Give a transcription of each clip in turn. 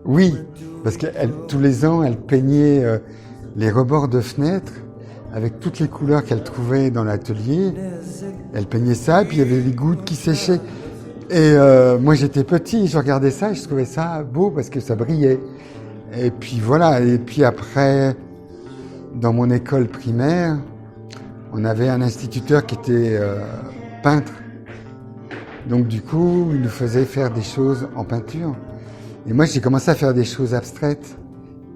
Oui, parce que tous les ans, elle peignait les rebords de fenêtres avec toutes les couleurs qu'elle trouvait dans l'atelier. Elle peignait ça, et puis il y avait les gouttes qui séchaient. Et moi, j'étais petit, je regardais ça, et je trouvais ça beau parce que ça brillait. Et puis voilà, et puis après, dans mon école primaire, on avait un instituteur qui était peintre. Donc du coup, il nous faisait faire des choses en peinture. Et moi, j'ai commencé à faire des choses abstraites.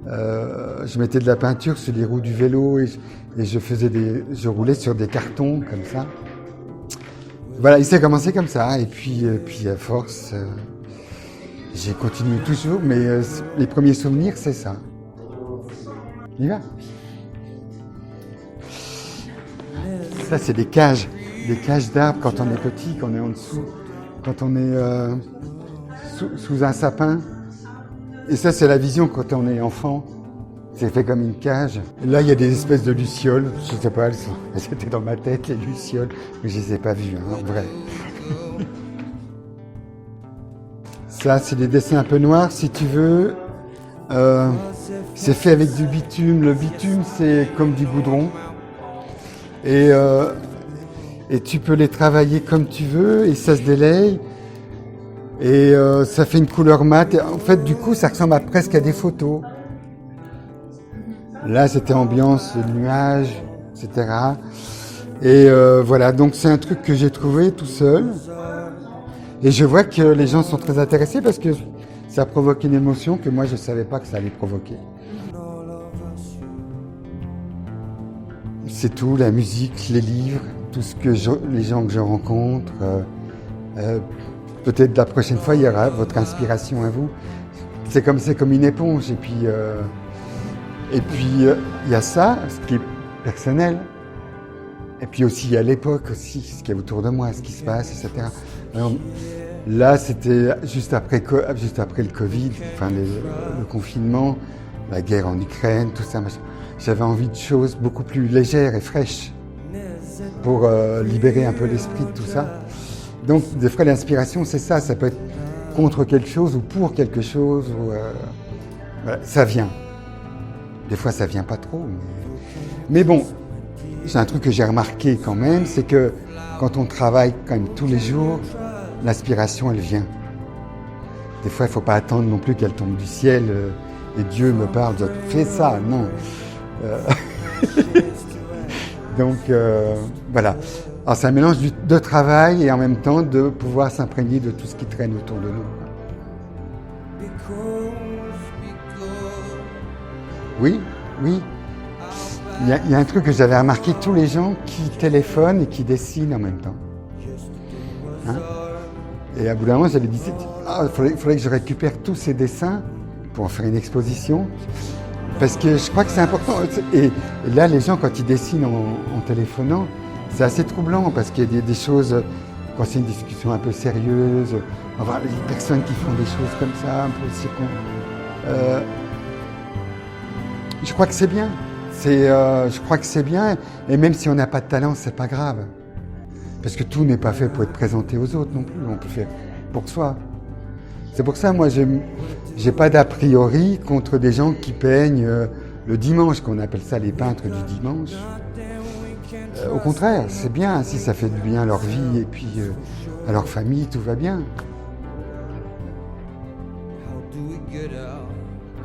Je mettais de la peinture sur les roues du vélo et je roulais sur des cartons comme ça. Voilà, il s'est commencé comme ça. Et puis à force, j'ai continué toujours. Mais les premiers souvenirs, c'est ça. Il va. Ça, c'est des cages d'arbres quand on est petit, quand on est en dessous, quand on est sous un sapin. Et ça, c'est la vision quand on est enfant. C'est fait comme une cage. Et là, il y a des espèces de lucioles. Je ne sais pas, elles étaient dans ma tête, les lucioles. Mais je ne les ai pas vues, en vrai. Ça, c'est des dessins un peu noirs, si tu veux. C'est fait avec du bitume. Le bitume, c'est comme du goudron. Et tu peux les travailler comme tu veux et ça se délaye. Et ça fait une couleur mate. Et en fait, du coup, ça ressemble presque à des photos. Là, c'était ambiance, nuages, etc. Et voilà, donc c'est un truc que j'ai trouvé tout seul. Et je vois que les gens sont très intéressés parce que ça provoque une émotion que moi, je ne savais pas que ça allait provoquer. C'est tout, la musique, les livres, tout ce que les gens que je rencontre. Peut-être la prochaine fois, il y aura votre inspiration à vous. C'est comme une éponge. Et puis, il y a ça, ce qui est personnel. Et puis aussi, il y a l'époque aussi, ce qu'il y a autour de moi, ce qui se passe, etc. Alors, là, c'était juste après le Covid, enfin le confinement, la guerre en Ukraine, tout ça. J'avais envie de choses beaucoup plus légères et fraîches pour libérer un peu l'esprit de tout ça. Donc, des fois, l'inspiration, c'est ça. Ça peut être contre quelque chose ou pour quelque chose. Voilà, ça vient. Des fois, ça vient pas trop. Mais bon, c'est un truc que j'ai remarqué quand même, c'est que quand on travaille quand même tous les jours, l'inspiration, elle vient. Des fois, il ne faut pas attendre non plus qu'elle tombe du ciel et Dieu me parle, fais ça, non. Donc, voilà. Alors, c'est un mélange de travail et en même temps de pouvoir s'imprégner de tout ce qui traîne autour de nous. Oui. Il y a un truc que j'avais remarqué, tous les gens qui téléphonent et qui dessinent en même temps. Hein? Et à bout d'un moment, j'avais dit, il faudrait que je récupère tous ces dessins pour en faire une exposition. Parce que je crois que c'est important. Et là, les gens, quand ils dessinent en téléphonant, c'est assez troublant parce qu'il y a des choses, quand c'est une discussion un peu sérieuse, on va voir les personnes qui font des choses comme ça, un peu je crois que c'est bien. Je crois que c'est bien. Et même si on n'a pas de talent, c'est pas grave. Parce que tout n'est pas fait pour être présenté aux autres non plus. On peut faire pour soi. C'est pour ça, moi, j'ai pas d'a priori contre des gens qui peignent le dimanche, qu'on appelle ça les peintres du dimanche. Au contraire, c'est bien. Si ça fait du bien à leur vie et puis à leur famille, tout va bien.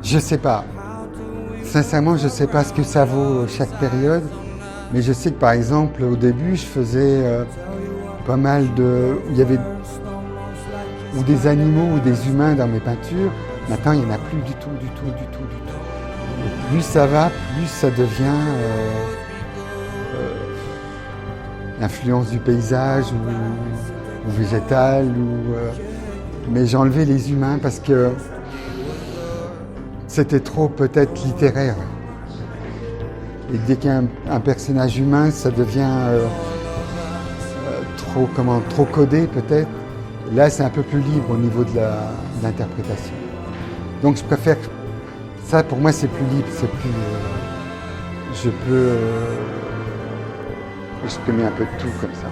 Je sais pas. Sincèrement, je ne sais pas ce que ça vaut chaque période, mais je sais que par exemple, au début, je faisais pas mal il y avait ou des animaux ou des humains dans mes peintures. Maintenant, il n'y en a plus du tout. Et plus ça va, plus ça devient l'influence du paysage ou végétal. Mais j'ai enlevé les humains parce que c'était trop peut-être littéraire. Et dès qu'il y a un personnage humain, ça devient trop codé peut-être. Là, c'est un peu plus libre au niveau de l'interprétation. Donc je préfère... Ça, pour moi, c'est plus libre, c'est plus... je peux exprimer un peu de tout comme ça.